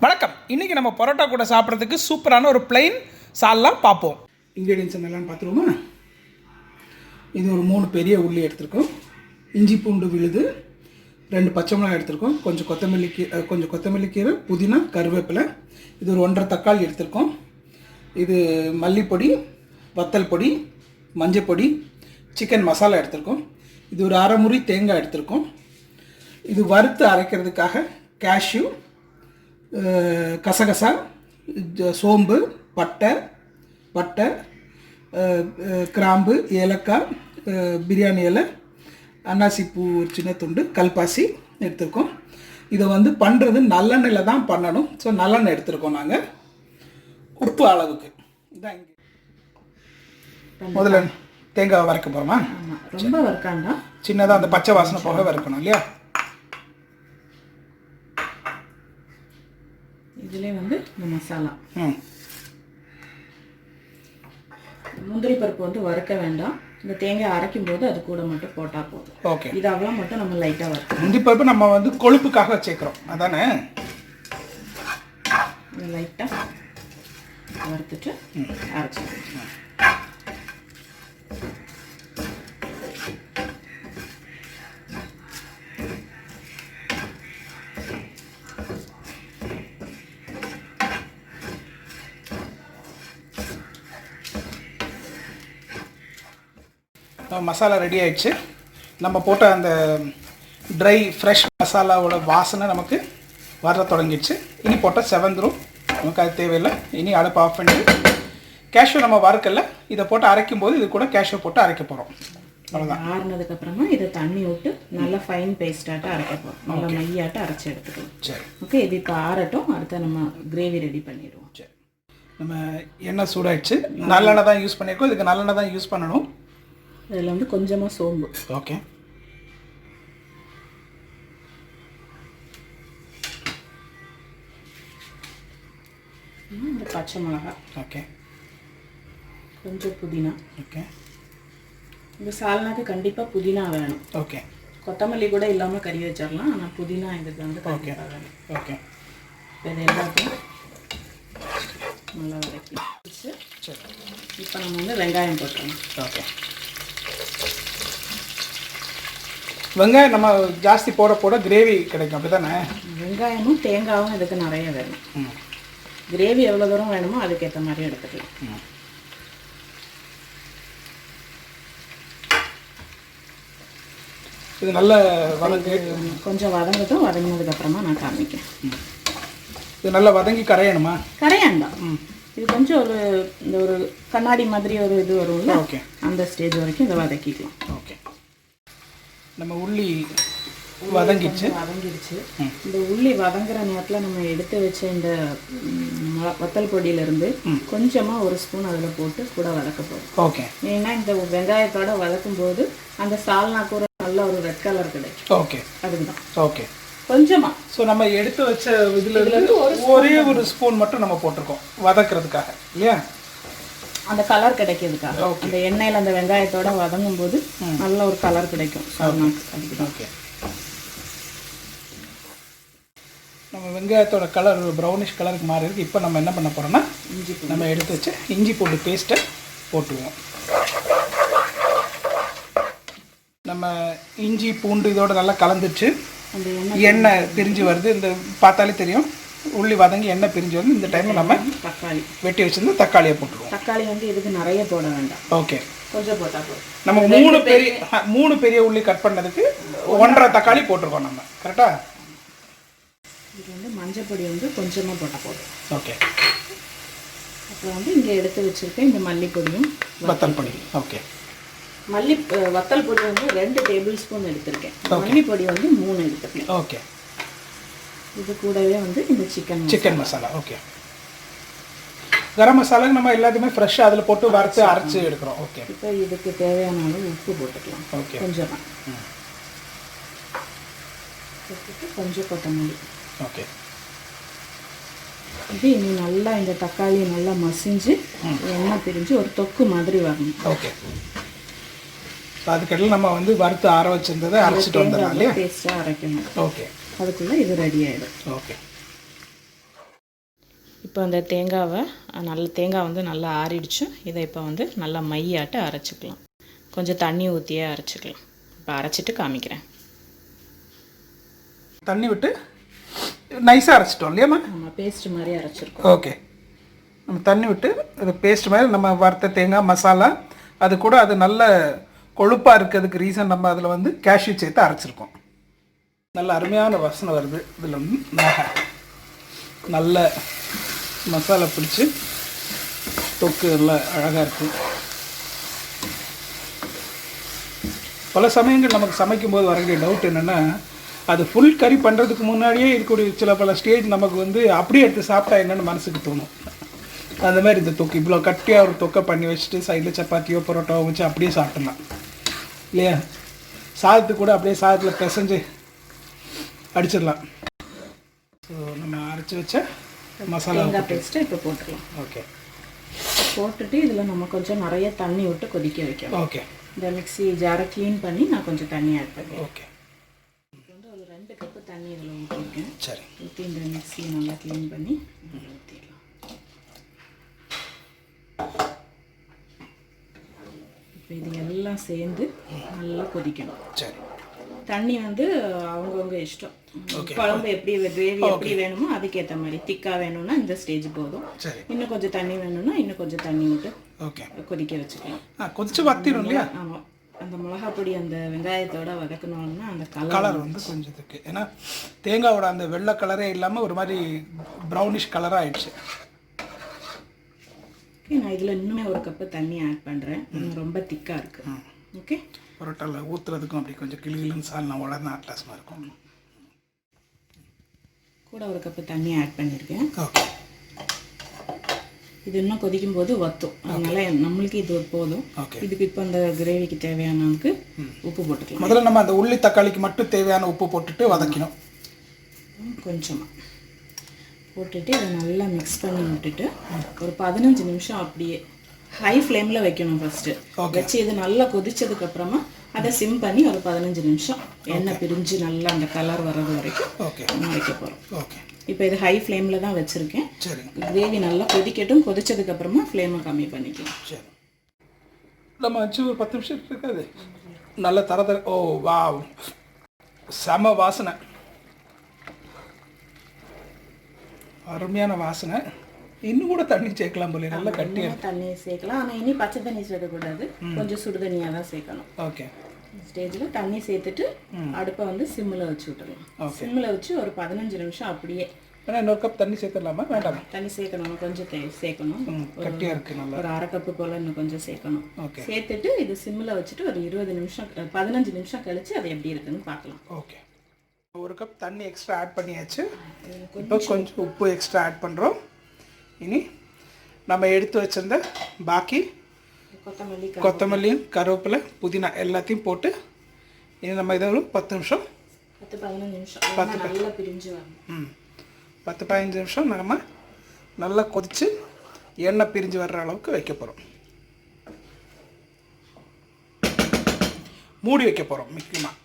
வணக்கம். இன்றைக்கி நம்ம பரோட்டா கூட சாப்பிட்றதுக்கு சூப்பரான ஒரு பிளெயின் சால்லாம் பார்ப்போம். இன்க்ரீடியன்ஸ் என்னெல்லாம் பார்த்துருவோமா? இது ஒரு 3 பெரிய உள்ளி எடுத்துருக்கோம், இஞ்சி பூண்டு விழுது, 2 பச்சை மிளகாய் எடுத்துருக்கோம், கொஞ்சம் கொத்தமல்லி கீரை, புதினா, கருவேப்பிலை. இது ஒரு 1.5 தக்காளி எடுத்துருக்கோம். இது மல்லிப்பொடி, வத்தல் பொடி, மஞ்சள் பொடி, சிக்கன் மசாலா எடுத்துருக்கோம். இது ஒரு அரை முறி தேங்காய் எடுத்துருக்கோம். இது வறுத்து அரைக்கிறதுக்காக கேஷ்யூ, கசகசா, சோம்பு, பட்டை, கிராம்பு, ஏலக்காய், பிரியாணி இலை, அன்னாசி பூ ஒரு சின்ன துண்டு, கல்பாசி எடுத்துருக்கோம். இதை பண்ணுறது நல்லெண்ணெயில் தான் பண்ணணும். ஸோ நல்லெண்ணெய் எடுத்துருக்கோம் நாங்கள். உப்பு அளவுக்கு இதான். இங்கே முதல்ல தேங்காய் வறுக்க போகிறோமா? ரொம்ப வறுக்காண்டா, சின்னதாக அந்த பச்சை வாசனை போக வறுக்கணும் இல்லையா? இதுலேயே இந்த மசாலா, முந்திரி பருப்பு வறுக்க வேண்டாம். இந்த தேங்காய் அரைக்கும் போது அது கூட மட்டும் போட்டால் போதும். ஓகே, இது அவ்வளோ மட்டும் நம்ம லைட்டாக வறுக்கணும். முந்திரி பருப்பு நம்ம கொழுப்புக்காக வச்சுக்கிறோம், அதானே? லைட்டாக வறுத்துட்டு அரைச்சிக்கணும். மசாலா ரெடி ஆயிடுச்சு. நம்ம போட்ட அந்த ட்ரை ஃப்ரெஷ் மசாலாவோட வாசனை நமக்கு வர தொடங்கிடுச்சு. இனி போட்டால் செவந்துடும், நமக்கு அது தேவையில்லை. இனி அடுப்பு ஆஃப் பண்ணிட்டு கேஷ்யூ நம்ம வறுக்கல, இதை போட்டு அரைக்கும் போது இது கூட கேஷ்யூ போட்டு அரைக்க போகிறோம். அவ்வளோதான். ஆறுனதுக்கப்புறமா இதை தண்ணி விட்டு நல்லா ஃபைன் பேஸ்டாட்டம் அரைக்க போகிறோம். நல்லா மையாட்டம் அரைச்சி எடுத்துக்கலாம். சரி, ஓகே. இது இப்போ ஆறட்டும். அடுத்த நம்ம கிரேவி ரெடி பண்ணிடுவோம். சரி, நம்ம எண்ணெய் சூடாயிடுச்சு. நல்லெண்ணெய் தான் யூஸ் பண்ணியிருக்கோம். இதுக்கு நல்லெண்ணெய் தான் யூஸ் பண்ணணும். இதில் கொஞ்சமாக சோம்பு. ஓகே, இந்த பச்சை மிளகாய். ஓகே, கொஞ்சம் புதினா. ஓகே, இந்த சால்னாக்கு கண்டிப்பாக புதினா வேணும். ஓகே, கொத்தமல்லி கூட இல்லாமல் கறி வச்சிடலாம். ஆனால் புதினா இதுக்கு கண்டிப்பாக வேணும். ஓகே. இது எல்லாத்தையும் நல்லா வதக்கி சரி, இப்போ நம்ம வெங்காயம் போட்டுருவோம். ஓகே. வெங்காயம் நம்ம ஜாஸ்தி போட கிரேவி கிடைக்கும், அப்படி தானே? வெங்காயமும் தேங்காயும் இதுக்கு நிறைய வேணும். கிரேவி எவ்வளோ தூரம் வேணுமோ அதுக்கேற்ற மாதிரி எடுத்துக்கலாம். இது நல்ல கொஞ்சம் வதங்கட்டும். வதங்கினதுக்கப்புறமா நான் காமிக்கேன். இது நல்லா வதங்கி கரையணுமா? கரையாண்டாம். இது கொஞ்சம் ஒரு கண்ணாடி மாதிரி ஒரு இது வரும்ல, ஓகே, அந்த ஸ்டேஜ் வரைக்கும் இதை வதக்கிக்கலாம். ஓகே. நம்ம உள்ளி வதங்கிடுச்சு. இந்த உள்ளி வதங்குற நேரத்தில் நம்ம எடுத்து வச்ச இந்த வத்தல் பொடியிலேருந்து கொஞ்சமாக ஒரு ஸ்பூன் அதில் போட்டு கூட வதக்க போகிறோம். ஓகே. ஏன்னா இந்த வெங்காயத்தோட வதக்கும் போது அந்த சால்னா கூட நல்ல ஒரு ரெட் கலர் கிடைக்கும். ஓகே, அதுதான். ஓகே, கொஞ்சமாக. ஸோ நம்ம எடுத்து வச்ச இதுலேருந்து ஒரே ஒரு ஸ்பூன் மட்டும் நம்ம போட்டிருக்கோம் வதக்கிறதுக்காக இல்லையா? அந்த கலர் கிடைக்கிறதுக்காக. அந்த எண்ணெயில் அந்த வெங்காயத்தோட வதங்கும் போது நல்ல ஒரு கலர் கிடைக்கும் சால்னாக்கு. அதுக்கு. ஓகே. நம்ம வெங்காயத்தோட கலர் ப்ரௌனிஷ் கலருக்கு மாறி இருக்குது. இப்போ நம்ம என்ன பண்ண போகிறோம்னா, நம்ம எடுத்து வச்சு இஞ்சி பூண்டு பேஸ்ட்டை போட்டுருவோம். நம்ம இஞ்சி பூண்டு இதோட நல்லா கலந்துச்சு. எண்ணெய் பிரிஞ்சு வருது. இந்த பார்த்தாலே தெரியும், உள்ளி வதங்கி எண்ணெய் பிரிஞ்சு வந்து. இந்த டைமில் நம்ம தக்காளி வெட்டி வச்சிருந்து தக்காளியை போட்டுருவோம். தக்காளி இதுக்கு நிறைய போட வேண்டாம். ஓகே, கொஞ்சம் போட்டால் போதும். நம்ம 3 பெரிய உள்ளி கட் பண்ணதுக்கு 1.5 தக்காளி போட்டிருக்கோம் நம்ம. கரெக்டாக? இது மஞ்சள் பொடி கொஞ்சமாக போட்டால் போதும். ஓகே. அப்புறம் இங்கே எடுத்து வச்சுருக்கேன் இந்த மல்லிப்பொடியும் வத்தல் பொடி. ஓகே. வத்தல் பொடி 2 டேபிள் ஸ்பூன் எடுத்திருக்கேன். மல்லிப்பொடி 3 எடுத்திருக்கேன். ஓகே. இது கூடவே இந்த சிக்கன் மசாலா. ஓகே. கரம் மசாலா நம்ம எல்லாத்தையுமே ஃப்ரெஷ்ஷாக அதில் போட்டு வறுத்து அரைச்சி எடுக்கிறோம். ஓகே. இப்போ இதுக்கு தேவையான அளவு உப்பு போட்டுக்கலாம். ஓகே. கொஞ்சமாக போட்டுட்டு கொஞ்சம் கொத்தமல்லி. ஓகே. இது இனி நல்லா இந்த தக்காளி நல்லா மசிஞ்சு எண்ணெய் பிரிஞ்சு ஒரு தொக்கு மாதிரி வரணும். ஓகே. அதுக்கெல்லாம் நம்ம வறுத்து ஆற வச்சிருந்ததை அரைச்சிட்டு வந்துடலாம் இல்லையா? பேஸ்ட்டாக அரைக்கணும். ஓகே. அதுக்குள்ளே இது ரெடி ஆகிடும். ஓகே. இப்போ அந்த தேங்காய் வந்து நல்லா ஆறிடுச்சு. இதை இப்போ வந்து நல்லா மையாட்ட அரைச்சிக்கலாம். கொஞ்சம் தண்ணி ஊற்றியே அரைச்சிக்கலாம். இப்போ அரைச்சிட்டு காமிக்கிறேன். தண்ணி விட்டு நைஸாக அரைச்சிட்டோம் இல்லையாம்மா? ஆமாம், பேஸ்ட் மாதிரி அரைச்சிருக்கோம். ஓகே. நம்ம தண்ணி விட்டு அது பேஸ்ட் மாதிரி நம்ம வறுத்த தேங்காய் மசாலா அது கூட அது நல்ல கொழுப்பாக இருக்கிறதுக்கு ரீசன் நம்ம அதில் வந்து கேஷ்யூ சேர்த்து அரைச்சிருக்கோம். நல்ல அருமையான வாசனை வருது. இதில் வந்து நல்ல மசாலா பிடிச்சி தொக்கு எல்லாம் அழகாக இருக்குது. பல சமயங்கள் நமக்கு சமைக்கும்போது வரக்கூடிய டவுட் என்னென்னா, அது ஃபுல் கறி பண்ணுறதுக்கு முன்னாடியே இருக்கக்கூடிய சில பல ஸ்டேஜ் நமக்கு வந்து அப்படியே எடுத்து சாப்பிட்டா என்னென்னு மனசுக்கு தோணும். அந்த மாதிரி இந்த தொக்கு இவ்வளோ கட்டியாக ஒரு தொக்கை பண்ணி வச்சுட்டு சைடில் சப்பாத்தியோ பரோட்டாவோ வச்சு அப்படியே சாப்பிட்லாம் இல்லையா? சாதத்துக்கு கூட அப்படியே சாதத்தில் பிசைஞ்சு அடிச்சிடலாம். ஸோ நம்ம அரைச்சி வச்ச மசாலா தேங்காய் பேஸ்ட்டு இப்போ போட்டுக்கலாம். ஓகே. போட்டுட்டு இதில் நம்ம கொஞ்சம் நிறைய தண்ணி விட்டு கொதிக்க வைக்கலாம். ஓகே. இந்த மிக்ஸி ஜாரை க்ளீன் பண்ணி நான் கொஞ்சம் தண்ணி ஆட் பண்ணுவேன். ஓகே. இப்போ வந்து ஒரு 2 கப்பு தண்ணி இதில் ஊற்றிருக்கேன். சரி. ஊற்றி இந்த மிக்ஸி நல்லா க்ளீன் பண்ணி ஊற்றிடலாம். இப்போ இது எல்லாம் சேர்ந்து நல்லா கொதிக்கணும். சரி. தண்ணி வந்து அவங்கவுங்க இஷ்டம். குழம்பு எப்படி கிரேவி எப்படி வேணுமோ அதுக்கேற்ற மாதிரி. திக்காக வேணும்னா இந்த ஸ்டேஜ் போதும். இன்னும் கொஞ்சம் தண்ணி வேணும்னா இன்னும் கொஞ்சம் தண்ணி விட்டு கொதிக்க வச்சுக்கலாம். கொதிச்சு வத்திரும் இல்லையா? ஆமாம். அந்த மிளகா பொடி அந்த வெங்காயத்தோட வதக்கணும்னா அந்த கலர் வந்து கொஞ்சம் இருக்கு. ஏன்னா தேங்காயோட அந்த வெள்ளை கலரே இல்லாமல் ஒரு மாதிரி ப்ரௌனிஷ் கலராக ஆயிடுச்சு. நான் இதில் இன்னுமே ஒரு கப்பு தண்ணி ஆட் பண்ணுறேன். ரொம்ப திக்காக இருக்குது. ஓகே. பரோட்டாவில் ஊற்றுறதுக்கும் அப்படி கொஞ்சம் கிளிகிளின்னு சால்னா உடனே அட்லாஸ்மாக இருக்கும். கூட ஒரு கப்பு தண்ணி ஆட் பண்ணியிருக்கேன். ஓகே. இது இன்னும் கொதிக்கும் போது வத்தும். அதனால நம்மளுக்கு இது போதும். இதுக்கு இப்போ அந்த கிரேவிக்கு தேவையான அளவுக்கு உப்பு போட்டுக்கலாம். முதல்ல நம்ம அந்த உள்ளி தக்காளிக்கு மட்டும் தேவையான உப்பு போட்டுட்டு வதக்கணும். கொஞ்சமாக போட்டுட்டு இதை நல்லா மிக்ஸ் பண்ணி விட்டுட்டு ஒரு 15 நிமிஷம் அப்படியே ஹை ஃப்ளேமில் வைக்கணும். ஃபஸ்ட்டு வச்சு இது நல்லா கொதிச்சதுக்கப்புறமா அதை சிம் பண்ணி ஒரு 15 நிமிஷம் எண்ணெய் பிரிஞ்சு நல்லா அந்த கலர் வர்றது வரைக்கும் வைக்க போகிறோம். ஓகே. இப்போ இது ஹை ஃப்ளேமில் தான் வச்சுருக்கேன். சரி. கிரேவி நல்லா கொதிக்கட்டும். கொதிச்சதுக்கப்புறமா ஃப்ளேமை கம்மி பண்ணிக்கலாம். சரி. நம்ம வச்சு ஒரு 10 நிமிஷம் இருக்காது. நல்ல தர ஓ வா செம வாசனை, அருமையான வாசனை. இன்னும் கூட தண்ணி சேர்க்கலாம் போல. நல்லா கட்டியாக தண்ணி சேர்க்கலாம். ஆனால் இனி பச்சை தண்ணி சேர்க்கக்கூடாது. கொஞ்சம் சுடு தண்ணியாக தான் சேர்க்கணும். ஓகே. ஸ்டேஜில் தண்ணி சேர்த்துட்டு அடுப்பை வந்து சிம்மில் வச்சு விட்டுருலாம். சிம்மில் வச்சு ஒரு 15 நிமிஷம் அப்படியே. இன்னொரு கப் தண்ணி சேர்த்துடலாமா? வேண்டாம், தண்ணி சேர்க்கணும். கொஞ்சம் சேர்க்கணும். கட்டியாக இருக்குது. நல்லா ஒரு அரை கப்பு போல் இன்னும் கொஞ்சம் சேர்க்கணும். சேர்த்துட்டு இது சிம்மில் வச்சுட்டு ஒரு 20 நிமிஷம் 15 நிமிஷம் கழித்து அது எப்படி இருக்குன்னு பார்க்கலாம். ஓகே. ஒரு கப் தண்ணி எக்ஸ்ட்ரா ஆட் பண்ணியாச்சு. இப்போ கொஞ்சம் உப்பு எக்ஸ்ட்ரா ஆட் பண்ணுறோம். இனி நம்ம எடுத்து வச்சிருந்த பாக்கி கொத்தமல்லியும் கருவேப்பிலை புதினா எல்லாத்தையும் போட்டு இனி நம்ம இதை ஒரு 10 நிமிஷம் 10-15 நிமிஷம் 10-15 நிமிஷம் நம்ம நல்லா கொதித்து எண்ணெய் பிரிஞ்சு வர்ற அளவுக்கு வைக்க போகிறோம். மூடி வைக்க போகிறோம். முக்கியமாக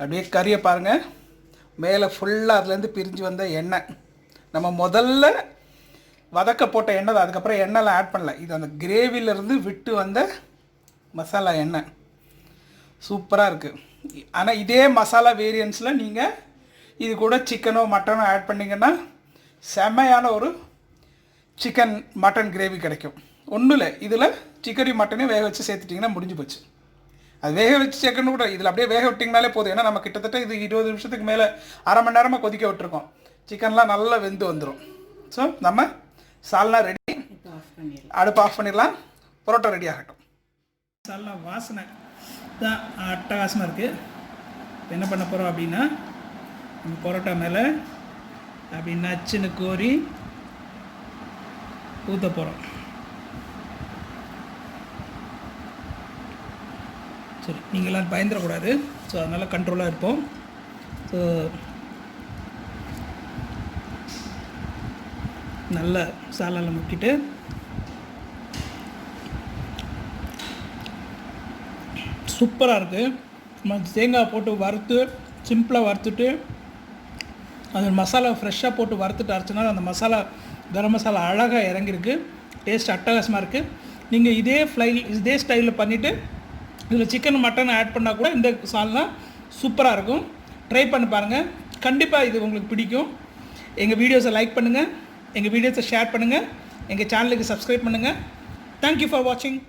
அப்படியே கறியை பாருங்கள், மேலே ஃபுல்லாக அதுலேருந்து பிரிஞ்சு வந்த எண்ணெய். நம்ம முதல்ல வதக்க போட்ட எண்ணெய் தான். அதுக்கப்புறம் எண்ணெய்லாம் ஆட் பண்ணல. இது அந்த கிரேவிலேருந்து விட்டு வந்த மசாலா எண்ணெய். சூப்பராக இருக்குது. ஆனால் இதே மசாலா வேரியன்ஸில் நீங்கள் இது கூட சிக்கனோ மட்டனோ ஆட் பண்ணிங்கன்னா செமையான ஒரு சிக்கன் மட்டன் கிரேவி கிடைக்கும். ஒன்றும் இல்லை, இதில் சிக்கனையும் மட்டனையும் வேக வச்சு சேர்த்துட்டிங்கன்னா முடிஞ்சு போச்சு. அது வேக வச்சு சேர்க்கணும் கூட இதில் அப்படியே வேக விட்டிங்கனாலே போதும். ஏன்னா நம்ம கிட்டத்தட்ட இது 20 நிமிஷத்துக்கு மேலே அரை மணி நேரமாக கொதிக்க விட்டுருக்கோம். சிக்கன்லாம் நல்லா வெந்து வந்துடும். ஸோ நம்ம சால்னா ரெடி. அடுப்பு ஆஃப் பண்ணிடலாம். பரோட்டா ரெடி ஆகட்டும். சால்னா வாசனை தான் அட்டகாசமாக இருக்குது. என்ன பண்ண போகிறோம் அப்படின்னா, நம்ம பரோட்டா மேலே அப்படி நச்சுன்னு கோரி ஊற்ற போகிறோம். சரி, நீங்களாம் பயந்துடக்கூடாது. ஸோ அதனால் கண்ட்ரோலாக இருப்போம். ஸோ நல்ல சாலால் முக்கிட்டு சூப்பராக இருக்குது. நம்ம தேங்காய் போட்டு வறுத்து சிம்பிளாக வறுத்துட்டு அது மசாலா ஃப்ரெஷ்ஷாக போட்டு வறுத்துட்டு அரைச்சனால அந்த மசாலா கரம் மசாலா அழகாக இறங்கியிருக்கு. டேஸ்ட் அட்டகாசமாக இருக்குது. நீங்கள் இதே ஸ்டைலில் பண்ணிவிட்டு இதில் சிக்கன் மட்டன் ஆட் பண்ணால் கூட இந்த சால்னா சூப்பராக இருக்கும். ட்ரை பண்ணி பாருங்கள். கண்டிப்பாக இது உங்களுக்கு பிடிக்கும். எங்கள் வீடியோஸை லைக் பண்ணுங்கள், எங்கள் வீடியோஸை ஷேர் பண்ணுங்கள், எங்கள் சேனலுக்கு சப்ஸ்கிரைப் பண்ணுங்கள். தேங்க்யூ ஃபார் வாட்சிங்.